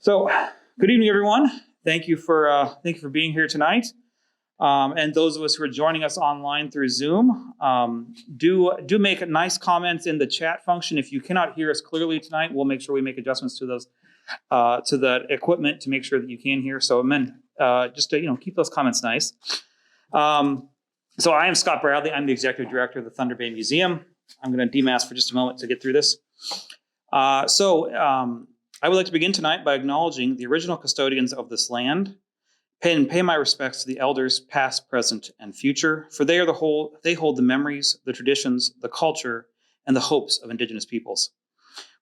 So, good evening, everyone. Thank you for being here tonight. And those of us who are joining us online through Zoom, do make nice comments in the chat function. If you cannot hear us clearly tonight, we'll make sure we make adjustments to those to the equipment to make sure that you can hear. So, amen. Just to keep those comments nice. So, I am Scott Bradley. I'm the executive director of the Thunder Bay Museum. I'm going to demask for just a moment to get through this. I would like to begin tonight by acknowledging the original custodians of this land, pay my respects to the elders past, present, and future, for they hold the memories, the traditions, the culture, and the hopes of Indigenous peoples.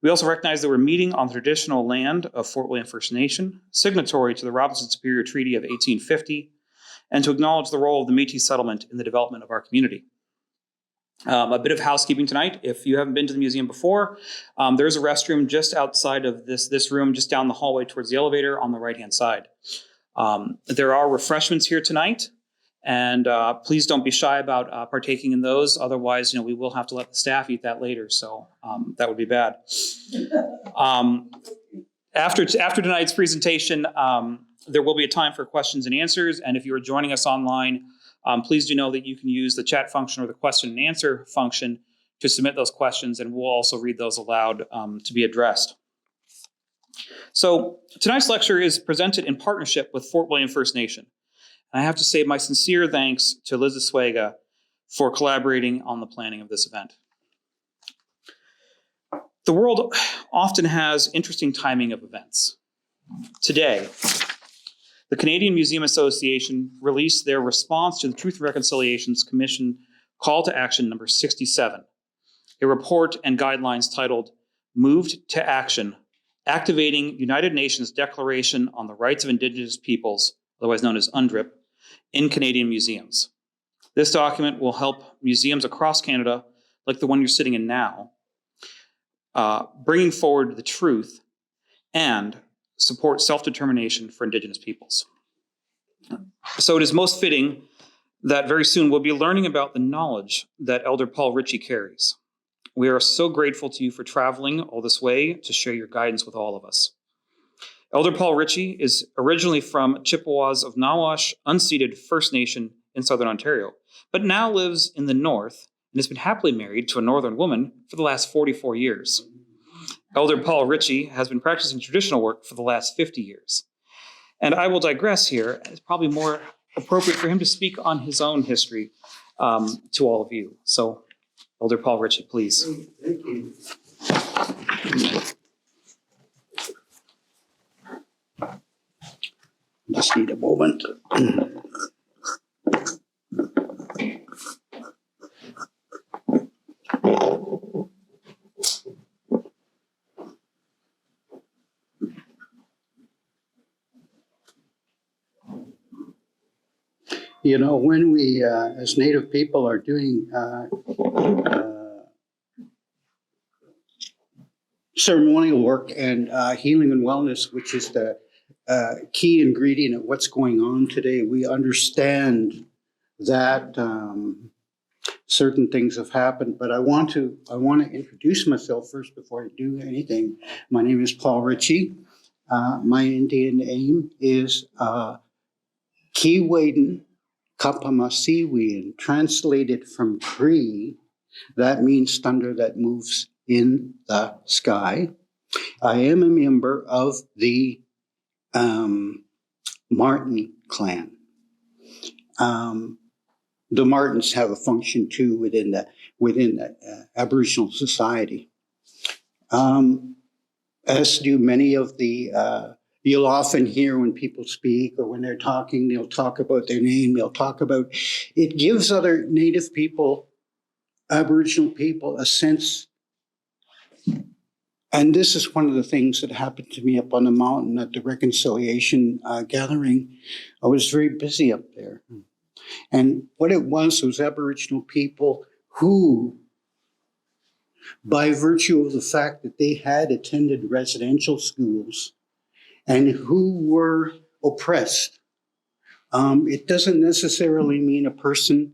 We also recognize that we're meeting on the traditional land of Fort William First Nation, signatory to the Robinson Superior Treaty of 1850, and to acknowledge the role of the Métis settlement in the development of our community. A bit of housekeeping tonight. If you haven't been to the museum before, there's a restroom just outside of this room, just down the hallway towards the elevator on the right-hand side. There are refreshments here tonight, and please don't be shy about partaking in those. Otherwise, we will have to let the staff eat that later, so that would be bad. After tonight's presentation, there will be a time for questions and answers, and if you are joining us online, please do know that you can use the chat function or the question and answer function to submit those questions, and we'll also read those aloud to be addressed. So tonight's lecture is presented in partnership with Fort William First Nation. And I have to say my sincere thanks to Liz Aswega for collaborating on the planning of this event. The world often has interesting timing of events. Today, the Canadian Museum Association released their response to the Truth and Reconciliations Commission Call to Action number 67, a report and guidelines titled Moved to Action, Activating United Nations Declaration on the Rights of Indigenous Peoples, otherwise known as UNDRIP, in Canadian museums. This document will help museums across Canada, like the one you're sitting in now, bringing forward the truth and support self-determination for Indigenous peoples. So it is most fitting that very soon we'll be learning about the knowledge that Elder Paul Ritchie carries. We are so grateful to you for traveling all this way to share your guidance with all of us. Elder Paul Ritchie is originally from Chippewas of Nawash, Unceded First Nation in Southern Ontario, but now lives in the north and has been happily married to a northern woman for the last 44 years. Elder Paul Ritchie has been practicing traditional work for the last 50 years. And I will digress here. It's probably more appropriate for him to speak on his own history to all of you. So, Elder Paul Ritchie, please. Thank you. Just need a moment. When we, as Native people, are doing ceremonial work and healing and wellness, which is the key ingredient of what's going on today, we understand that certain things have happened. But I want to introduce myself first before I do anything. My name is Paul Ritchie. My Indian name is Kiwaden Kapamasiwian, translated from Cree. That means thunder that moves in the sky. I am a member of the Martin clan. The Martins have a function too within the Aboriginal society, as do many of the. You'll often hear when people speak or when they're talking, they'll talk about their name. They'll talk about it gives other Native people, Aboriginal people, a sense. And this is one of the things that happened to me up on the mountain at the reconciliation gathering. I was very busy up there. And what it was Aboriginal people who, by virtue of the fact that they had attended residential schools and who were oppressed, it doesn't necessarily mean a person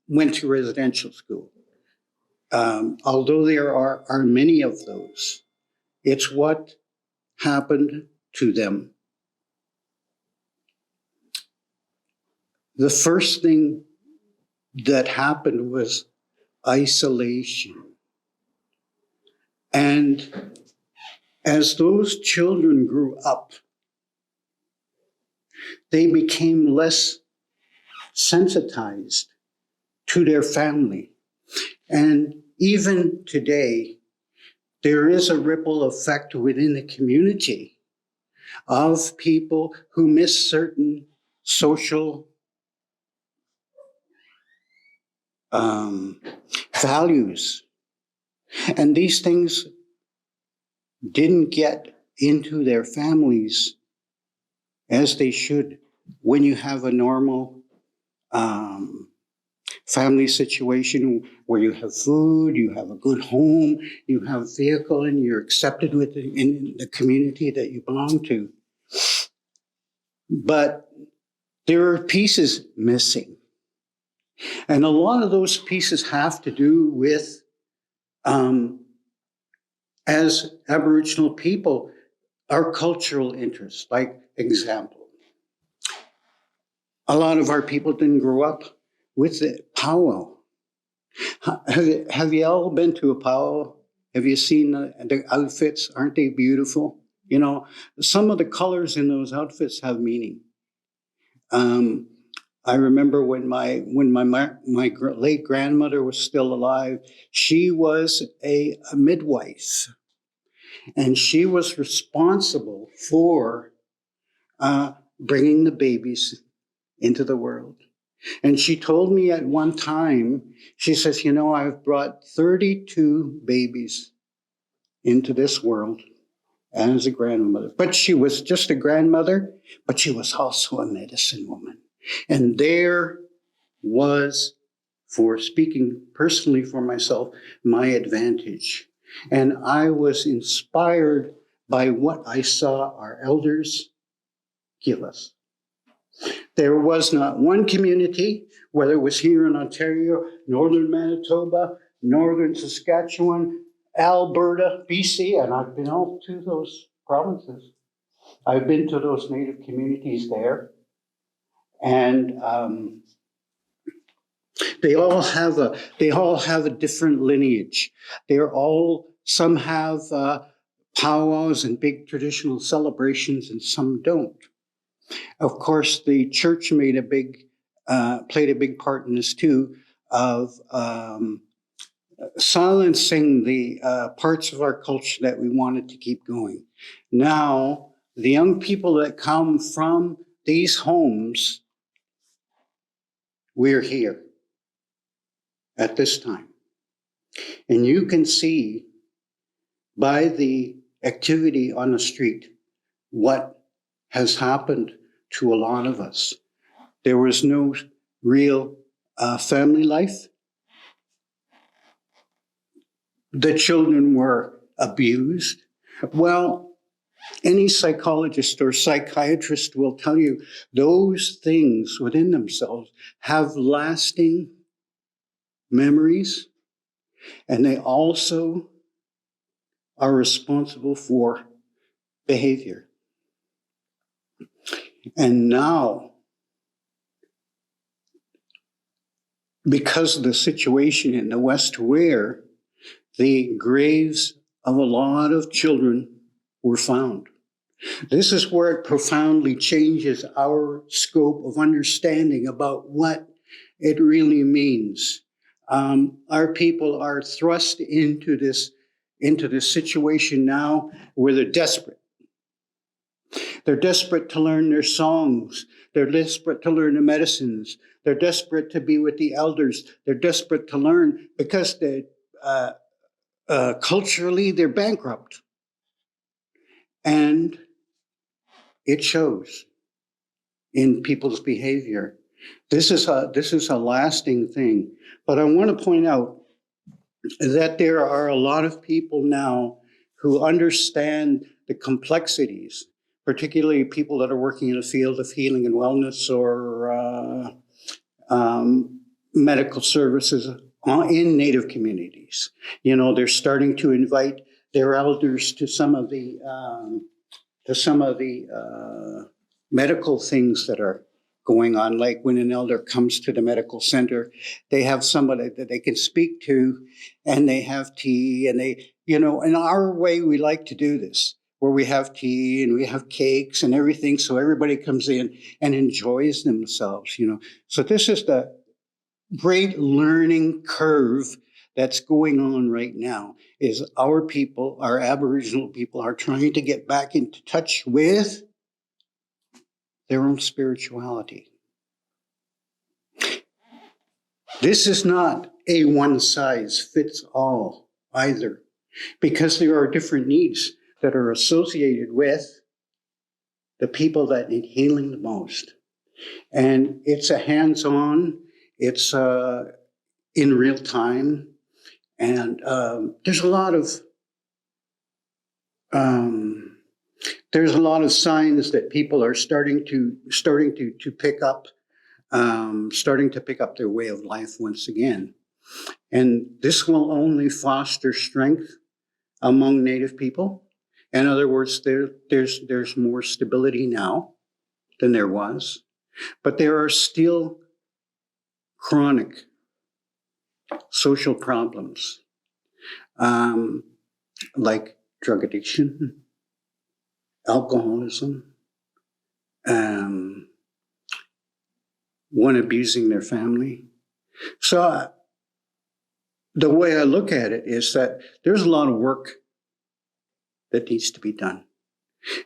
went to residential school. Although there are many of those, it's what happened to them, the first thing that happened was isolation. And as those children grew up, they became less sensitized to their family. And even today, there is a ripple effect within the community of people who miss certain social values. And these things didn't get into their families as they should when you have a normal family situation where you have food, you have a good home, you have a vehicle, and you're accepted in the community that you belong to. But there are pieces missing. And a lot of those pieces have to do with, as Aboriginal people, our cultural interests. Like, example, a lot of our people didn't grow up with the powwow. Have you all been to a powwow? Have you seen the outfits? Aren't they beautiful? You know, some of the colors in those outfits have meaning. I remember when my late grandmother was still alive, she was a midwife, and she was responsible for bringing the babies into the world. And she told me at one time, she says, you know, I've brought 32 babies into this world as a grandmother. But she was just a grandmother, but she was also a medicine woman. And there was, for speaking personally for myself, my advantage. And I was inspired by what I saw our elders give us. There was not one community, whether it was here in Ontario, northern Manitoba, northern Saskatchewan, Alberta, BC, and I've been all to those provinces. I've been to those Native communities there. And they all have a different lineage. Some have powwows and big traditional celebrations, and some don't. Of course, the church played a big part in this too, of silencing the parts of our culture that we wanted to keep going. Now, the young people that come from these homes, we're here at this time. And you can see by the activity on the street what has happened to a lot of us. There was no real family life. The children were abused. Well, any psychologist or psychiatrist will tell you those things within themselves have lasting memories, and they also are responsible for behavior. And now, because of the situation in the West where the graves of a lot of children were found, this is where it profoundly changes our scope of understanding about what it really means. Our people are thrust into this situation now where they're desperate. They're desperate to learn their songs. They're desperate to learn the medicines. They're desperate to be with the elders. They're desperate to learn because culturally they're bankrupt. And it shows in people's behavior. This is a lasting thing. But I want to point out that there are a lot of people now who understand the complexities, particularly people that are working in the field of healing and wellness or medical services in Native communities. You know, they're starting to invite their elders to some of the to some of the medical things that are going on, like when an elder comes to the medical center, they have somebody that they can speak to, and they have tea, and they, in our way, we like to do this, where we have tea and we have cakes and everything, so everybody comes in and enjoys themselves, So this is the great learning curve that's going on right now, is our people, our Aboriginal people, are trying to get back into touch with their own spirituality. This is not a one-size-fits-all either, because there are different needs that are associated with the people that need healing the most. And it's a hands-on, it's in real time, and there's a lot of signs that people are starting to pick up, starting to pick up their way of life once again. And this will only foster strength among Native people. In other words, there's more stability now than there was, but there are still chronic social problems, like drug addiction, alcoholism, one abusing their family. So the way I look at it is that there's a lot of work that needs to be done.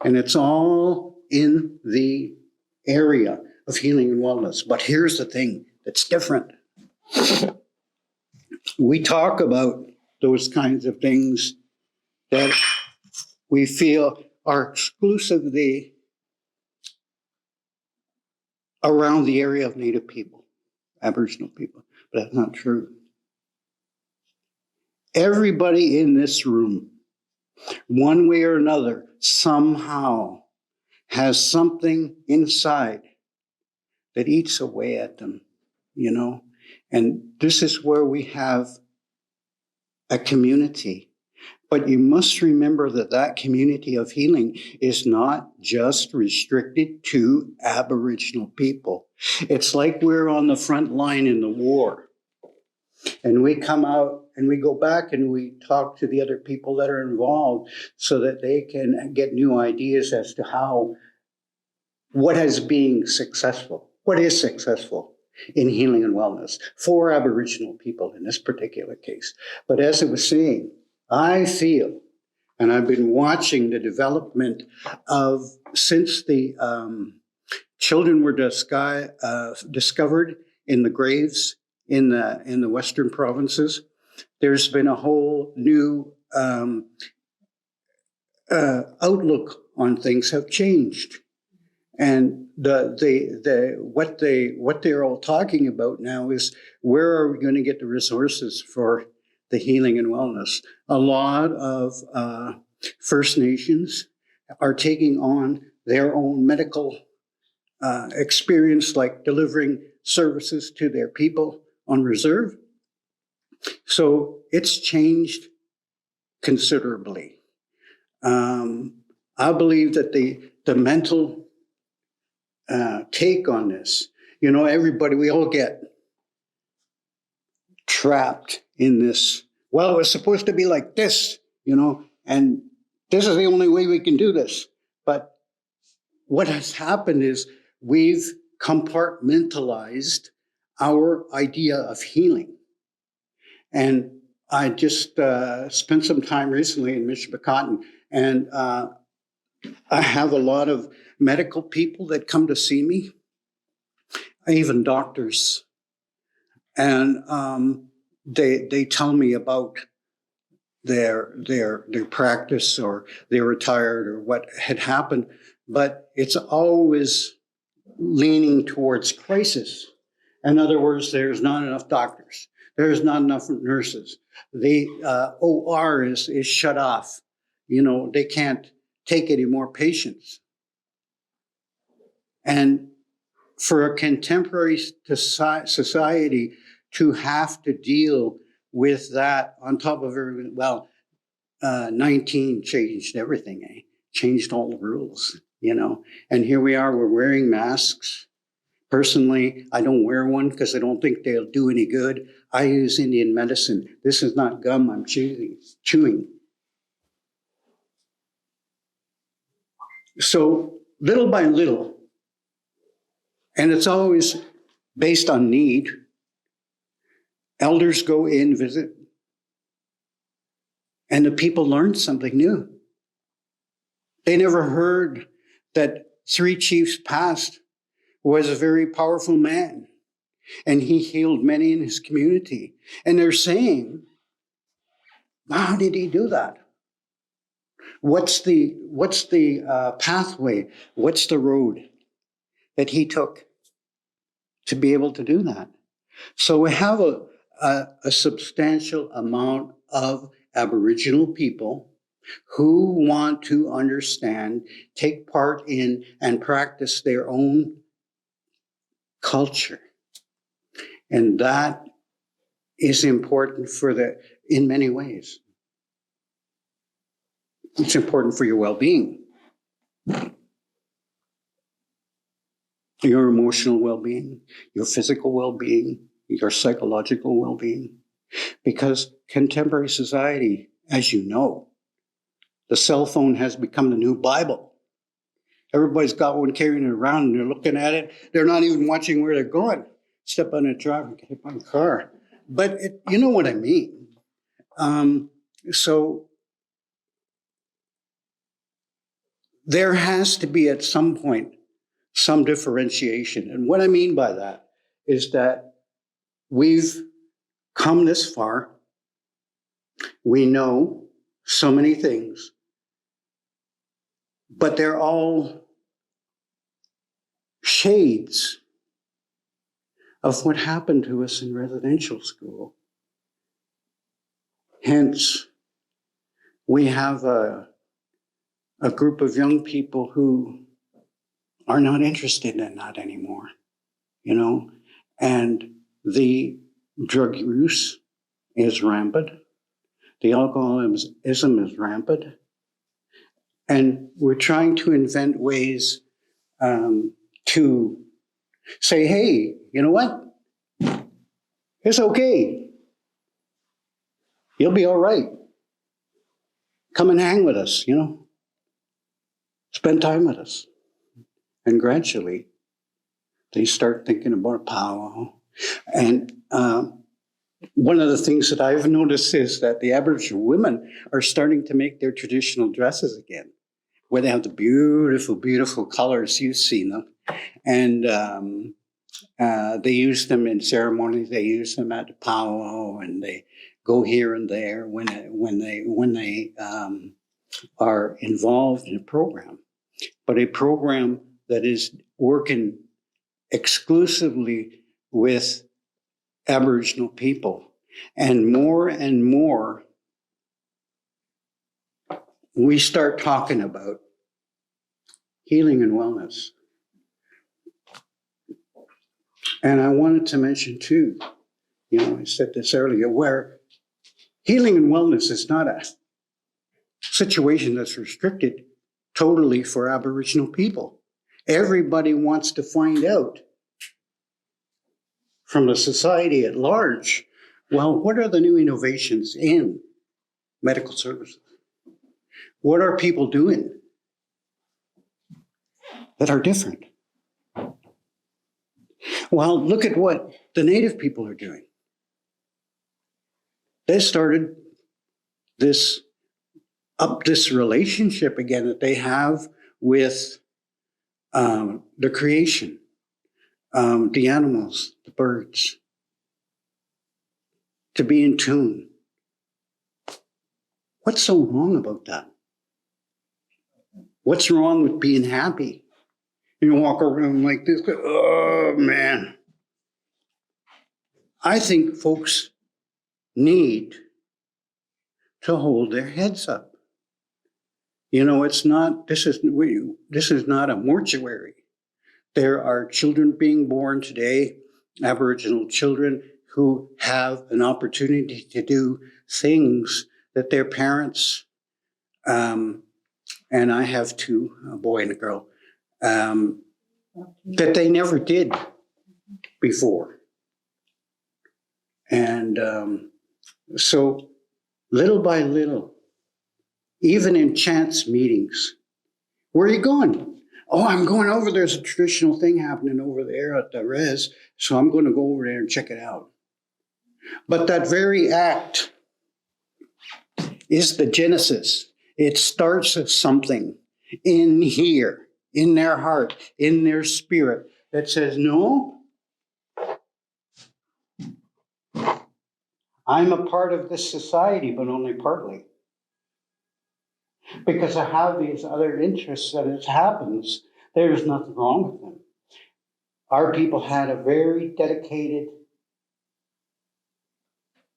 And it's all in the area of healing and wellness. But here's the thing that's different. We talk about those kinds of things that we feel are exclusively around the area of Native people, Aboriginal people. But that's not true. Everybody in this room, one way or another, somehow has something inside that eats away at them, And this is where we have a community. But you must remember that community of healing is not just restricted to Aboriginal people. It's like we're on the front line in the war. And we come out and we go back and we talk to the other people that are involved so that they can get new ideas as to what is being successful, what is successful in healing and wellness for Aboriginal people in this particular case. But as I was saying, I feel, and I've been watching the development of, since the children were discovered in the graves in the Western provinces, there's been a whole new outlook on things have changed. And what they're all talking about now is, where are we going to get the resources for the healing and wellness? A lot of First Nations are taking on their own medical experience, like delivering services to their people on reserve. So it's changed considerably. I believe that the mental take on this, everybody, we all get trapped in this. Well, it was supposed to be like this, and this is the only way we can do this. But what has happened is we've compartmentalized our idea of healing. And I just spent some time recently in Michipicoten, and I have a lot of medical people that come to see me, even doctors, and they tell me about their practice, or they're retired, or what had happened, but it's always leaning towards crisis. In other words, there's not enough doctors, there's not enough nurses, the OR is shut off, they can't take any more patients. And for a contemporary society to have to deal with that on top of everything, 19 changed everything, changed all the rules, And here we are, we're wearing masks. Personally, I don't wear one because I don't think they'll do any good. I use Indian medicine. This is not gum I'm chewing. So little by little, and it's always based on need, elders go in, visit, and the people learn something new. They never heard that 3 chiefs past was a very powerful man, and he healed many in his community. And they're saying, how did he do that? What's the pathway? What's the road that he took to be able to do that? So we have a substantial amount of Aboriginal people who want to understand, take part in, and practice their own culture. And that is important in many ways. It's important for your well-being, your emotional well-being, your physical well-being, your psychological well-being. Because contemporary society, as you know, the cell phone has become the new Bible. Everybody's got one carrying it around and they're looking at it. They're not even watching where they're going. Step on a traffic, hit my car. But you know what I mean. So there has to be at some point some differentiation. And what I mean by that is that we've come this far. We know so many things, but they're all shades of what happened to us in residential school. Hence, we have a group of young people who are not interested in that anymore, and the drug use is rampant. The alcoholism is rampant. And we're trying to invent ways to say, hey, you know what? It's okay. You'll be all right. Come and hang with us, Spend time with us. And gradually, they start thinking about a powwow. And one of the things that I've noticed is that the Aboriginal women are starting to make their traditional dresses again, where they have the beautiful, beautiful colors. You've seen them. And they use them in ceremonies. They use them at the powwow, and they go here and there when they are involved in a program. But a program that is working exclusively with Aboriginal people. And more, we start talking about healing and wellness. And I wanted to mention too, I said this earlier, where healing and wellness is not a situation that's restricted totally for Aboriginal people. Everybody wants to find out from the society at large, well, what are the new innovations in medical services? What are people doing that are different? Well, look at what the Native people are doing. They started this relationship again that they have with the creation, the animals, the birds, to be in tune. What's so wrong about that? What's wrong with being happy? You walk around like this, oh man. I think folks need to hold their heads up. It's not, this is not a mortuary. There are children being born today, Aboriginal children, who have an opportunity to do things that their parents and and I have two, a boy and a girl, that they never did before. And so little by little, even in chance meetings, where are you going? Oh, I'm going over. There's a traditional thing happening over there at the res, so I'm going to go over there and check it out. But that very act is the genesis. It starts as something in here, in their heart, in their spirit, that says, no, I'm a part of this society, but only partly. Because I have these other interests that it happens, there's nothing wrong with them. Our people had a very dedicated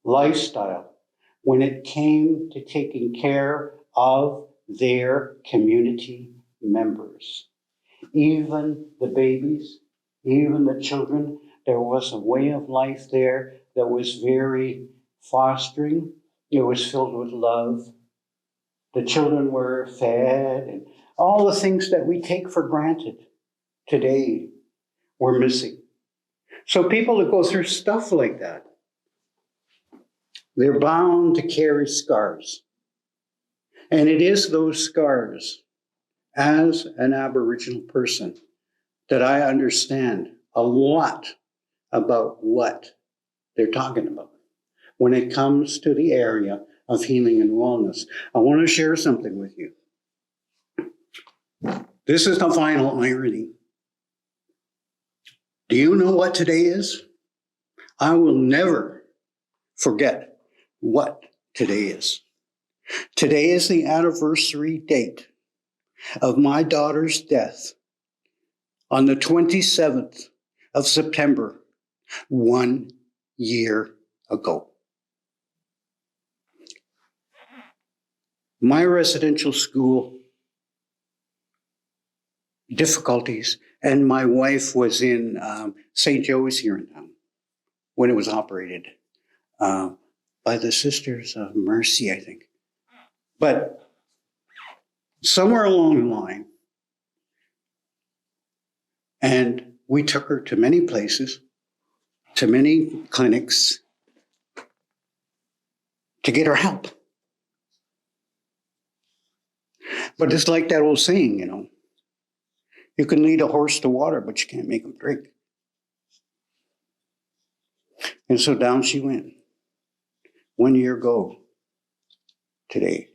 lifestyle when it came to taking care of their community members. Even the babies, even the children, there was a way of life there that was very fostering. It was filled with love. The children were fed, and all the things that we take for granted today were missing. So people that go through stuff like that, they're bound to carry scars. And it is those scars, as an Aboriginal person, that I understand a lot about what they're talking about when it comes to the area of healing and wellness. I want to share something with you. This is the final irony. Do you know what today is? I will never forget what today is. Today is the anniversary date of my daughter's death on the 27th of September, 1 year ago. My residential school difficulties, and my wife was in St. Joe's here in town when it was operated by the Sisters of Mercy, I think. But somewhere along the line, and we took her to many places, to many clinics, to get her help. But it's like that old saying, you know, you can lead a horse to water, but you can't make him drink. And so down she went. 1 year ago today,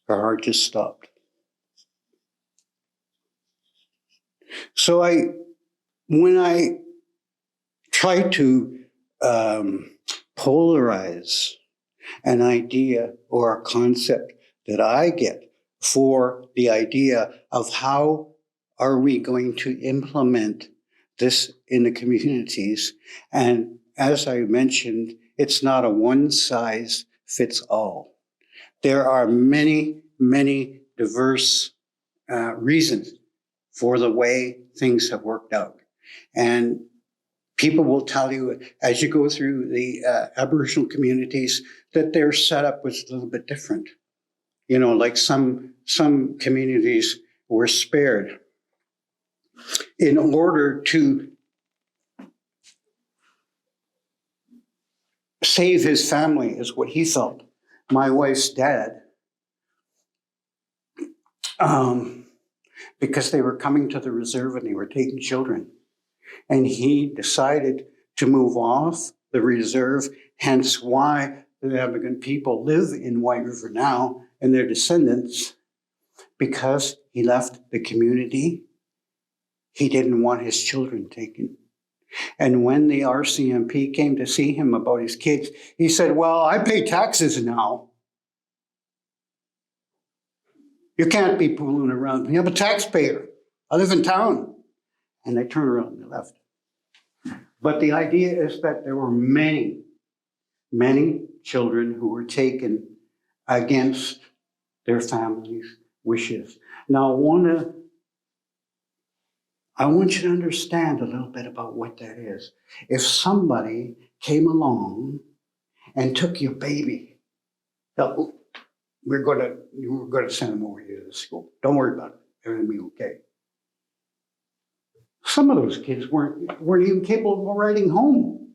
her heart just stopped. So when I try to polarize an idea or a concept that I get for the idea of how are we going to implement this in the communities, and as I mentioned, it's not a one size fits all. There are many, many diverse reasons for the way things have worked out. And people will tell you, as you go through the Aboriginal communities, that their setup was a little bit different. You know, like some communities were spared in order to save his family, is what he felt. My wife's dad, because they were coming to the reserve and they were taking children. And he decided to move off the reserve, hence why the Abigan people live in White River now and their descendants, because he left the community. He didn't want his children taken. And when the RCMP came to see him about his kids, he said, well, I pay taxes now. You can't be fooling around me. I'm a taxpayer. I live in town. And they turned around and they left. But the idea is that there were many, many children who were taken against their families' wishes. Now, I want you to understand a little bit about what that is. If somebody came along and took your baby, we're gonna send them over here to the school. Don't worry about it. Everything will be okay. Some of those kids weren't even capable of riding home.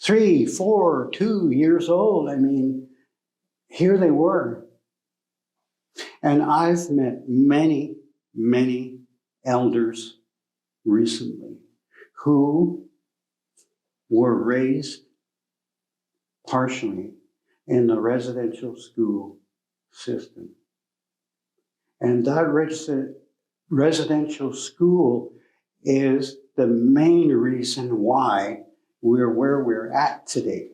3, 4, 2 years old. I mean, here they were. And I've met many, many elders recently who were raised partially in the residential school system. And that residential school is the main reason why we're where we're at today.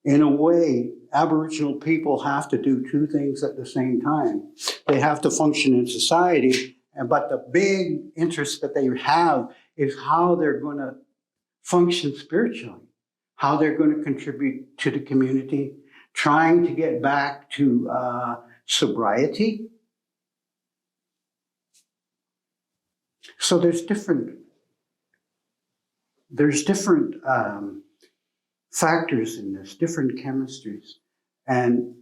In a way, Aboriginal people have to do two things at the same time. They have to function in society, but the big interest that they have is how they're going to function spiritually, how they're going to contribute to the community, trying to get back to sobriety. So there's different factors in this, different chemistries, and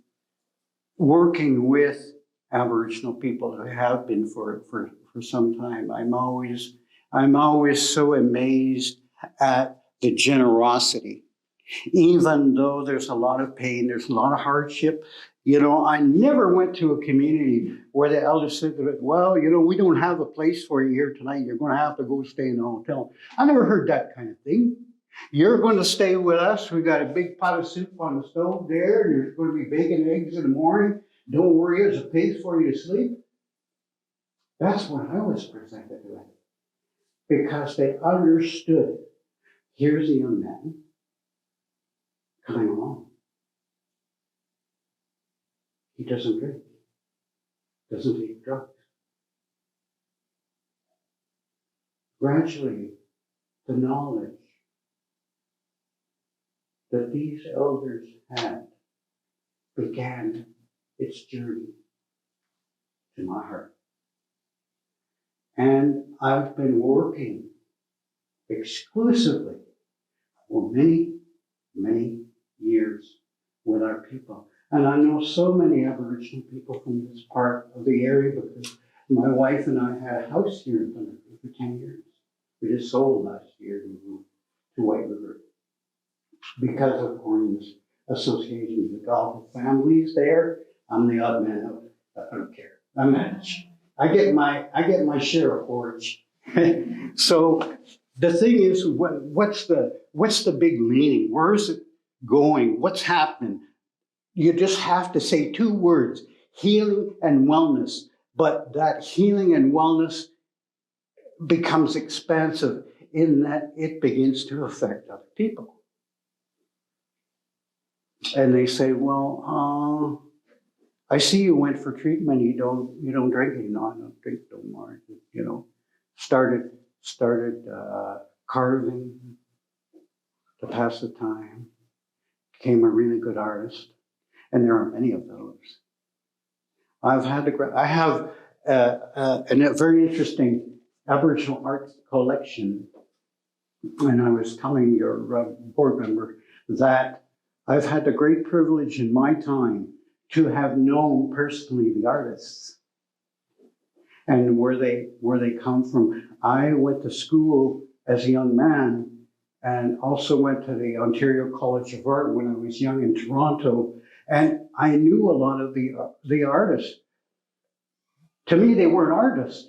working with Aboriginal people who have been for some time. I'm always so amazed at the generosity. Even though there's a lot of pain, there's a lot of hardship. You know, I never went to a community where the elders said, well, you know, we don't have a place for you here tonight. You're going to have to go stay in a hotel. I never heard that kind of thing. You're going to stay with us. We got a big pot of soup on the stove there. And there's going to be bacon and eggs in the morning. Don't worry, there's a place for you to sleep. That's what I was presented with. Because they understood, here's a young man coming along. He doesn't drink, doesn't take drugs. Gradually, the knowledge that these elders had began its journey to my heart. And I've been working exclusively for many, many years with our people. And I know so many Aboriginal people from this part of the area because my wife and I had a house here in Thunderbird for 10 years. We just sold last year to move to White River because of Corn's association with the Gulf families there. I'm the odd man out. I don't care. I manage. I get my share of porridge. So the thing is, what's the big meaning? Where is it going? What's happening? You just have to say two words, healing and wellness. But that healing and wellness becomes expansive in that it begins to affect other people. And they say, well, I see you went for treatment. You don't drink anymore. I don't drink no more. You know, started carving to pass the time. Became a really good artist. And there are many of those. I have a very interesting Aboriginal art collection. And I was telling your board member that I've had the great privilege in my time to have known personally the artists and where they come from. I went to school as a young man and also went to the Ontario College of Art when I was young in Toronto. And I knew a lot of the artists. To me, they weren't artists.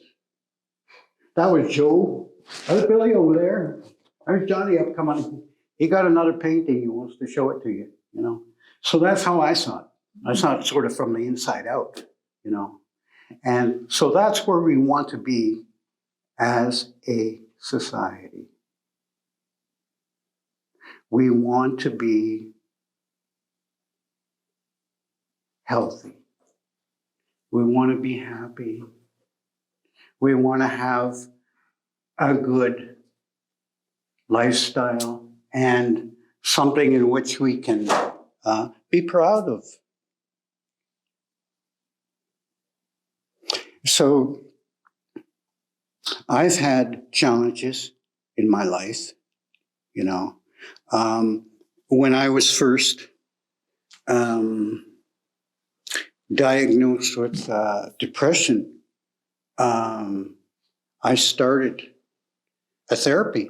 That was Joe. That was Billy over there. There's Johnny up coming. He got another painting. He wants to show it to you, you know. So that's how I saw it. I saw it sort of from the inside out, you know. And so that's where we want to be as a society. We want to be healthy. We want to be happy. We want to have a good lifestyle and something in which we can be proud of. So I've had challenges in my life, you know. When I was first diagnosed with depression, I started a therapy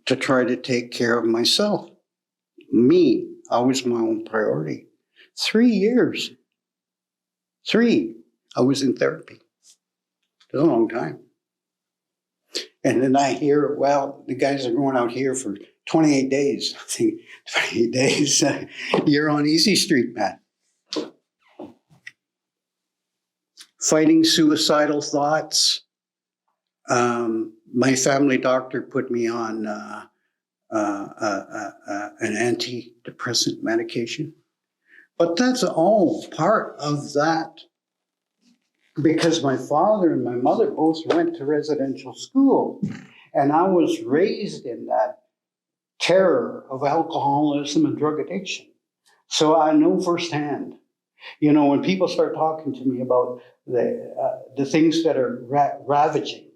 to try to take care of myself. Me, I was my own priority. 3 years. 3. I was in therapy. It was a long time. And then I hear, well, the guys are going out here for 28 days. I think, 28 days? You're on easy street, man. Fighting suicidal thoughts. My family doctor put me on an antidepressant medication. But that's all part of that, because my father and my mother both went to residential school, and I was raised in that terror of alcoholism and drug addiction. So I know firsthand. You know, when people start talking to me about the things that are ravaging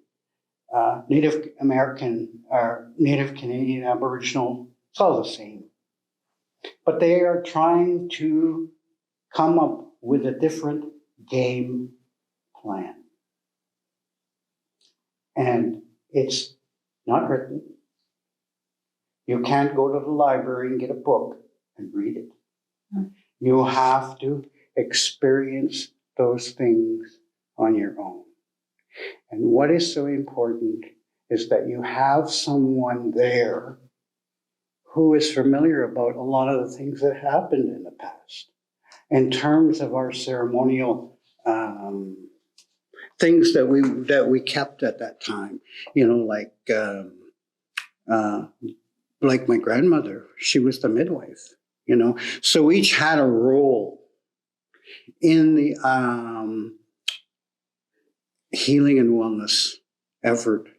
Native American or Native Canadian Aboriginal, it's all the same. But they are trying to come up with a different game plan. And it's not written. You can't go to the library and get a book and read it. You have to experience those things on your own. And what is so important is that you have someone there who is familiar about a lot of the things that happened in the past in terms of our ceremonial things that we kept at that time. You know, like my grandmother, she was the midwife. You know, so each had a role in the healing and wellness effort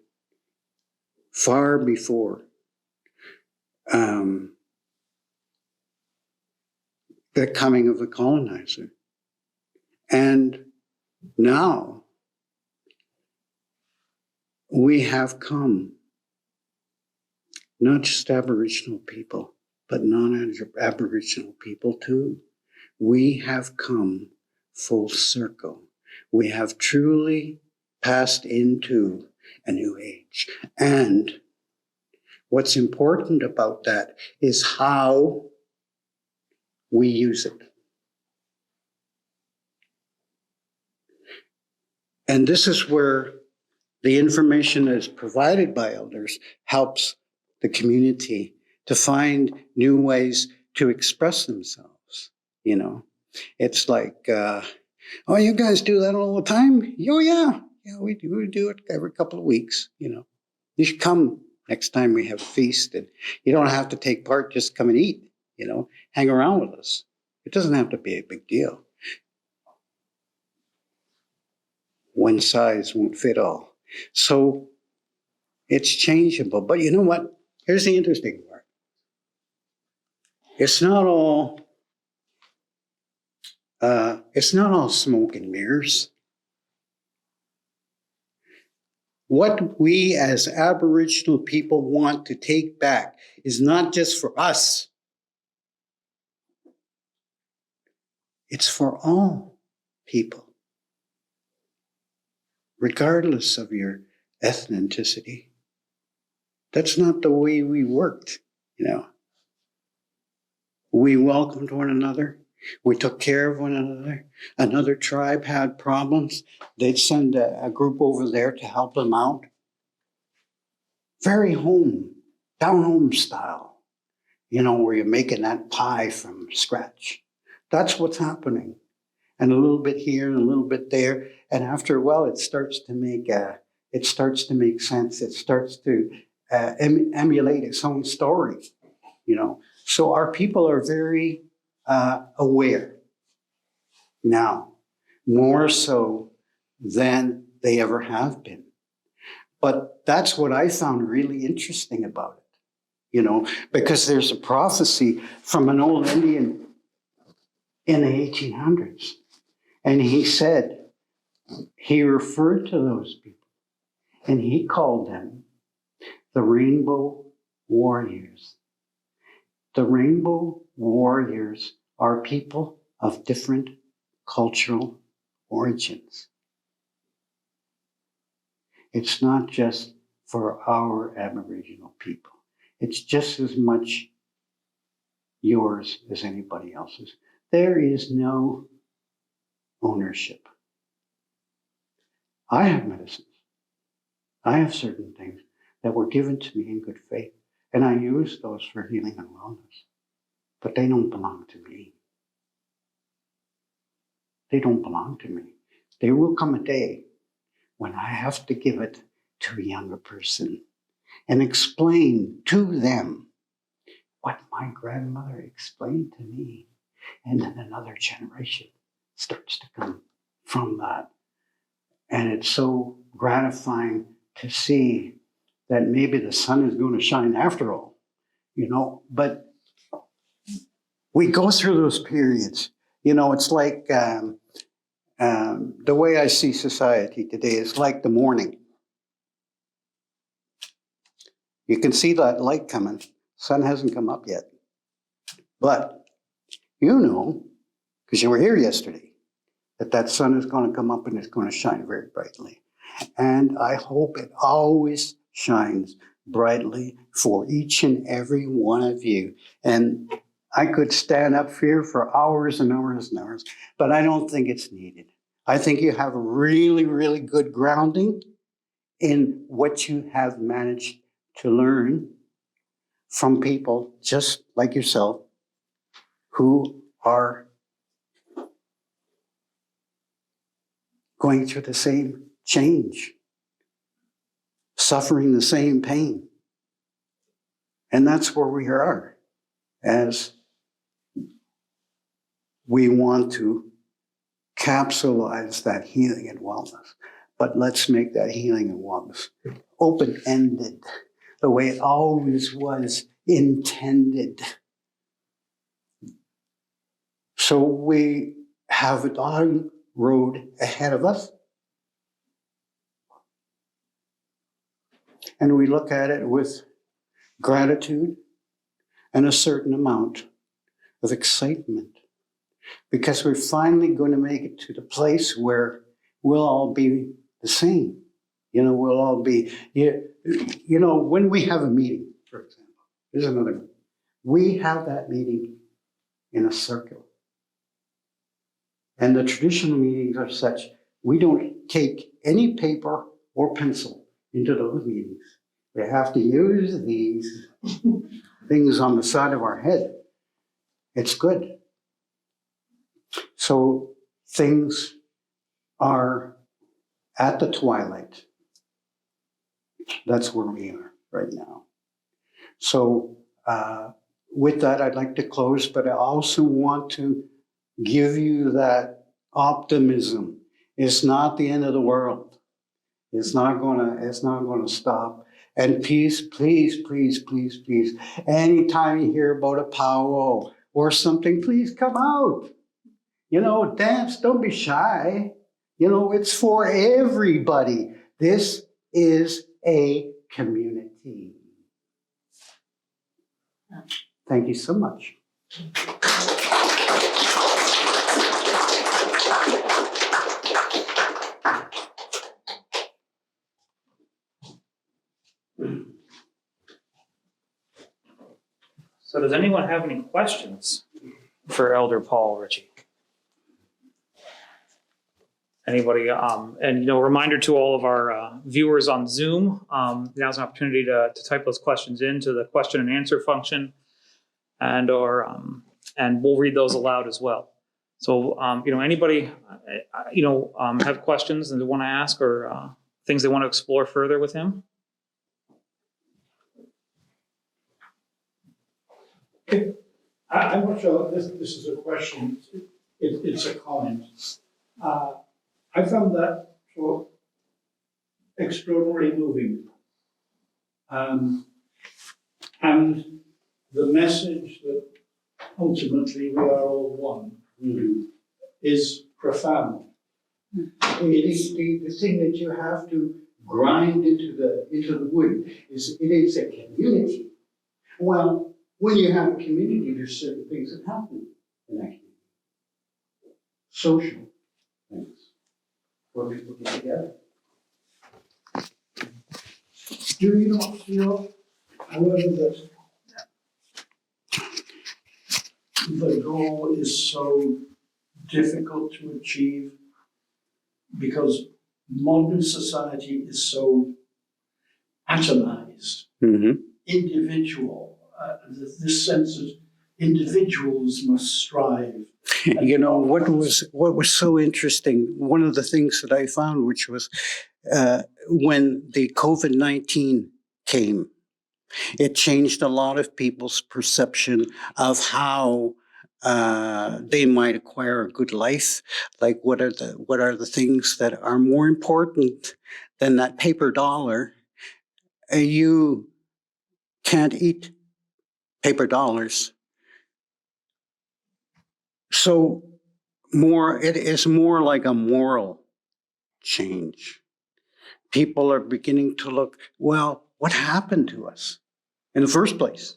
far before the coming of the colonizer. And now we have come, not just Aboriginal people, but non-Aboriginal people too. We have come full circle. We have truly passed into a new age. And what's important about that is how we use it. And this is where the information that is provided by elders helps the community to find new ways to express themselves. You know, it's like, oh, you guys do that all the time? Oh, yeah. Yeah, we do it every couple of weeks. You know, you should come next time we have a feast, and you don't have to take part, just come and eat, you know, hang around with us. It doesn't have to be a big deal. One size won't fit all. So it's changeable. But you know what? Here's the interesting part. It's not all smoke and mirrors. What we as Aboriginal people want to take back is not just for us. It's for all people, regardless of your ethnicity. That's not the way we worked, you know. We welcomed one another. We took care of one another. Another tribe had problems. They'd send a group over there to help them out. Very down home style, you know, where you're making that pie from scratch. That's what's happening. And a little bit here and a little bit there. And after a while, it starts to make sense. It starts to emulate its own story, you know. So our people are very aware now, more so than they ever have been. But that's what I found really interesting about it, you know, because there's a prophecy from an old Indian in the 1800s. And he said, he referred to those people, and he called them the Rainbow Warriors. The Rainbow Warriors are people of different cultural origins. It's not just for our Aboriginal people. It's just as much yours as anybody else's. There is no ownership. I have medicines. I have certain things that were given to me in good faith, and I use those for healing and wellness. But they don't belong to me. They don't belong to me. There will come a day when I have to give it to a younger person and explain to them what my grandmother explained to me. And then another generation starts to come from that. And it's so gratifying to see that maybe the sun is going to shine after all, but we go through those periods. It's like the way I see society today is like the morning. You can see that light coming. Sun hasn't come up yet. But because you were here yesterday, that sun is going to come up and it's going to shine very brightly. And I hope it always shines brightly for each and every one of you. And I could stand up here for hours and hours and hours, but I don't think it's needed. I think you have a really, really good grounding in what you have managed to learn from people just like yourself who are going through the same change, suffering the same pain. And that's where we are as we want to capsulize that healing and wellness. But let's make that healing and wellness open-ended, the way it always was intended. So we have a long road ahead of us. And we look at it with gratitude and a certain amount of excitement, because we're finally going to make it to the place where we'll all be the same. We'll all be, when we have a meeting, for example, here's another one. We have that meeting in a circle. And the traditional meetings are such, we don't take any paper or pencil into those meetings. We have to use these things on the side of our head. It's good. So things are at the twilight. That's where we are right now. So with that, I'd like to close, but I also want to give you that optimism. It's not the end of the world. It's not gonna stop. And please, please, please, please, please, anytime you hear about a powwow or something, please come out. Dance, don't be shy. It's for everybody. This is a community. Thank you so much. So does anyone have any questions for Elder Paul Ritchie? Anybody? And reminder to all of our viewers on Zoom, now's an opportunity to type those questions into the question and answer function, and we'll read those aloud as well. So anybody have questions that they want to ask or things they want to explore further with him? I'm not sure this is a question. It's a comment. I found that so extraordinarily moving. And the message that ultimately we are all one is profound. The thing that you have to grind into the wood is it is a community. Well, when you have a community, there's certain things that happen in that community. social things where people get together. Do you not feel, however, that the goal is so difficult to achieve because modern society is so atomized, individual, this sense that individuals must strive. You know, what was so interesting, one of the things that I found, which was when the COVID-19 came, it changed a lot of people's perception of how they might acquire a good life. Like, what are the things that are more important than that paper dollar? You can't eat paper dollars. So it is more like a moral change. People are beginning to look, well, what happened to us in the first place?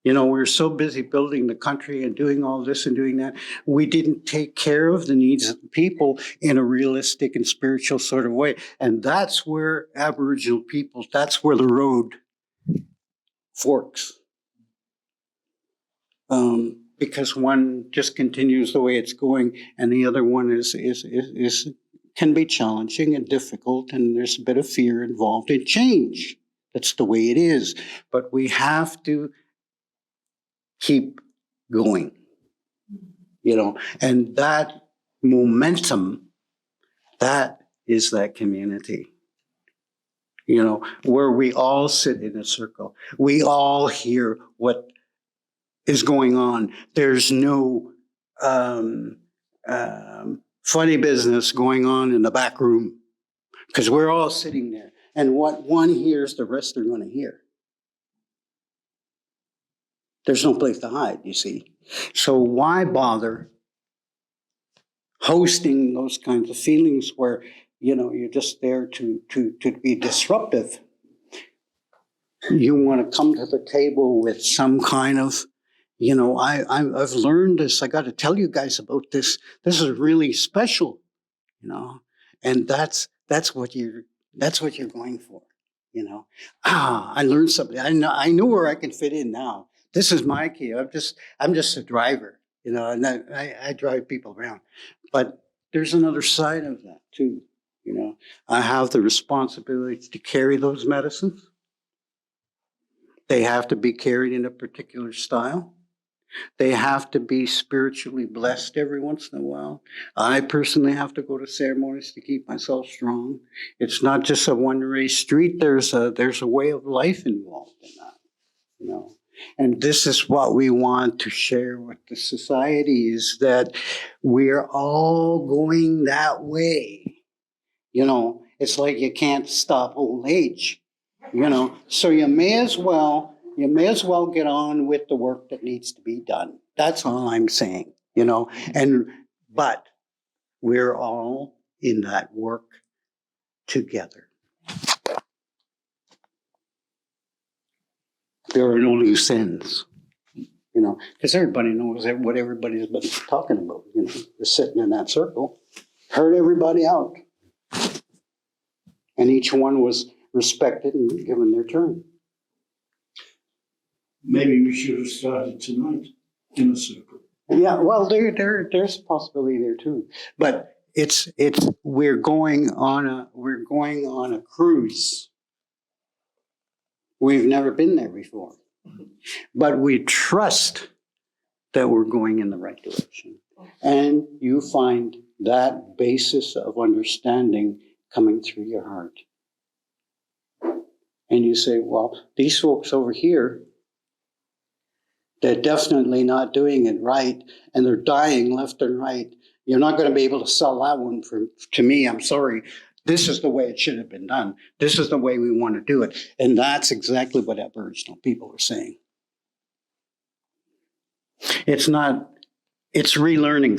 You know, we were so busy building the country and doing all this and doing that. We didn't take care of the needs of the people in a realistic and spiritual sort of way. And that's where Aboriginal people, that's where the road forks. Because one just continues the way it's going, and the other one can be challenging and difficult, and there's a bit of fear involved in change. That's the way it is. But we have to keep going, you know, and that momentum, that is that community, you know, where we all sit in a circle. We all hear what is going on. There's no funny business going on in the back room, because we're all sitting there, and what one hears, the rest are going to hear. There's no place to hide, you see. So why bother hosting those kinds of feelings where, you know, you're just there to be disruptive? You want to come to the table with some kind of, you know, I've learned this. I got to tell you guys about this. This is really special, you know, and that's what you're going for, you know. I learned something. I know where I can fit in now. This is my key. I'm just a driver, you know, and I drive people around. But there's another side of that too, you know. I have the responsibility to carry those medicines. They have to be carried in a particular style. They have to be spiritually blessed every once in a while. I personally have to go to ceremonies to keep myself strong. It's not just a one-way street. There's a way of life involved in that, you know. And this is what we want to share with the society, is that we're all going that way. You know, it's like you can't stop old age, you know. So you may as well get on with the work that needs to be done. That's all I'm saying, you know. But we're all in that work together. There are no loose ends, you know, because everybody knows what everybody's been talking about. You know, they're sitting in that circle, heard everybody out, and each one was respected and given their turn. Maybe we should have started tonight in a circle. Yeah, well, there's a possibility there too, but we're going on a cruise. We've never been there before, but we trust that we're going in the right direction, and you find that basis of understanding coming through your heart, and you say, well, these folks over here, they're definitely not doing it right, and they're dying left and right. You're not going to be able to sell that one to me. I'm sorry. This is the way it should have been done. This is the way we want to do it. And that's exactly what Aboriginal people are saying. It's relearning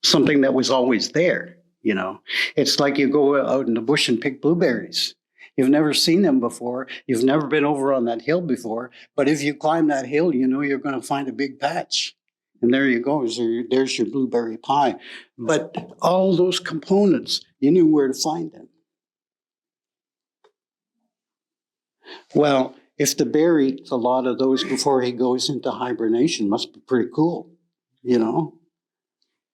something that was always there, you know. It's like you go out in the bush and pick blueberries. You've never seen them before. You've never been over on that hill before. But if you climb that hill, you know you're going to find a big patch. And there you go. There's your blueberry pie. But all those components, you knew where to find them. Well, if the bear eats a lot of those before he goes into hibernation, must be pretty cool, you know?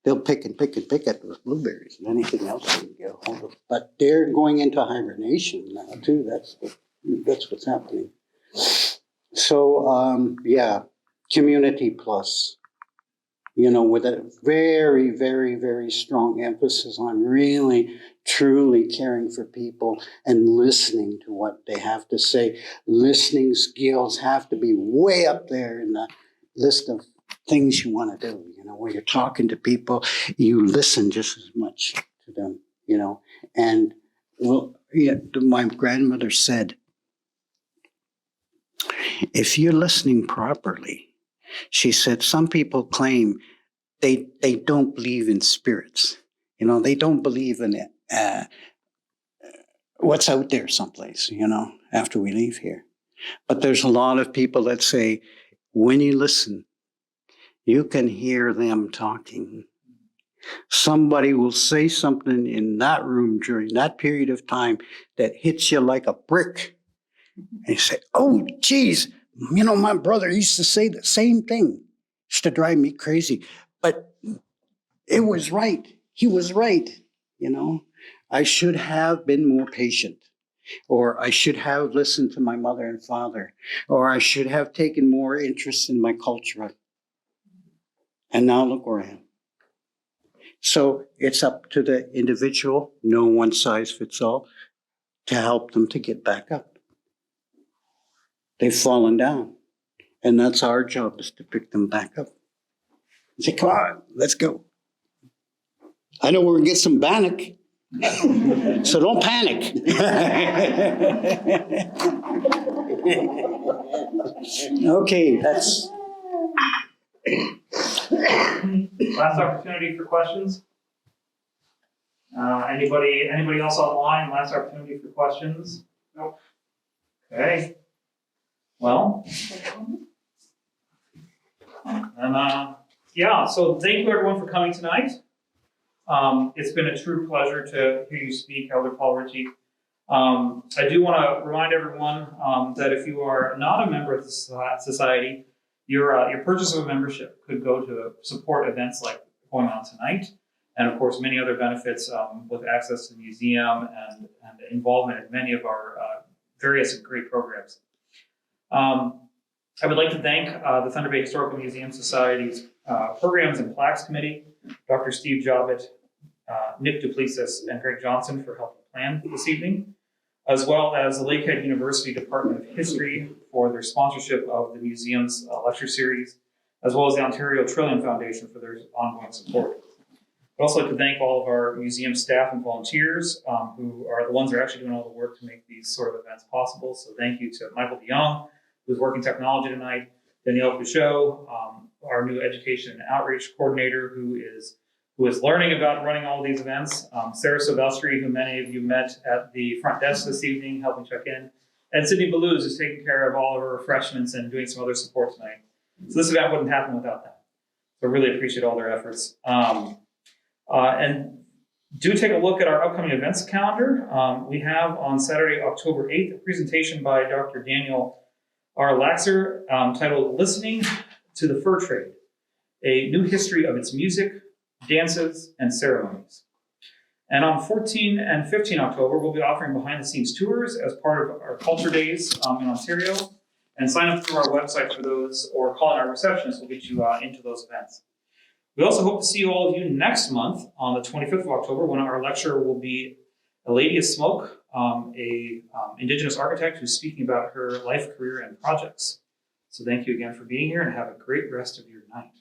They'll pick and pick and pick at those blueberries and anything else they can get a hold of. But they're going into hibernation now too. That's what's happening. So yeah, community plus, you know, with a very, very, very strong emphasis on really, truly caring for people and listening to what they have to say. Listening skills have to be way up there in the list of things you want to do. You know, when you're talking to people, you listen just as much to them, you know. And well, yeah, my grandmother said, if you're listening properly, she said, some people claim they don't believe in spirits. You know, they don't believe in it. What's out there someplace, you know, after we leave here. But there's a lot of people that say, when you listen, you can hear them talking. Somebody will say something in that room during that period of time that hits you like a brick. And you say, oh, geez, you know, my brother used to say the same thing. Used to drive me crazy. But it was right. He was right, you know. I should have been more patient. Or I should have listened to my mother and father. Or I should have taken more interest in my culture. And now look where I am. So it's up to the individual, no one size fits all, to help them to get back up. They've fallen down. And that's our job, is to pick them back up. Say, come on, let's go. I know we're going to get some bannock, so don't panic. Okay, that's... Last opportunity for questions. Anybody else online? Last opportunity for questions? Nope. Okay. Well, and yeah. So thank you everyone for coming tonight. It's been a true pleasure to hear you speak, Elder Paul Ritchie. I do want to remind everyone that if you are not a member of the society, your purchase of a membership could go to support events like going on tonight, and of course many other benefits with access to the museum and involvement in many of our various and great programs. I would like to thank the Thunder Bay Historical Museum Society's Programs and Plaques Committee, Dr. Steve Jobbett, Nick Duplessis, and Greg Johnson for helping plan this evening, as well as the Lakehead University Department of History for their sponsorship of the museum's lecture series, as well as the Ontario Trillium Foundation for their ongoing support. I'd also like to thank all of our museum staff and volunteers who are the ones that are actually doing all the work to make these sort of events possible. So thank you to Michael DeYoung, who's working technology tonight, Danielle Pichot, our new education and outreach coordinator, who is learning about running all these events, Sarah Silvestri, who many of you met at the front desk this evening, helping check in, and Sydney Balluz, who's taking care of all of our refreshments and doing some other support tonight. So this event wouldn't happen without them. So I really appreciate all their efforts. And do take a look at our upcoming events calendar. We have on Saturday, October 8th, a presentation by Dr. Daniel R. Laxer titled Listening to the Fur Trade, a New History of Its Music, Dances, and Ceremonies. And on 14 and 15 October, we'll be offering behind-the-scenes tours as part of our Culture Days in Ontario. And sign up through our website for those, or calling our receptionist will get you into those events. We also hope to see all of you next month on the 25th of October, when our lecturer will be a Lady of Smoke, a Indigenous architect who's speaking about her life, career, and projects. So thank you again for being here, and have a great rest of your night.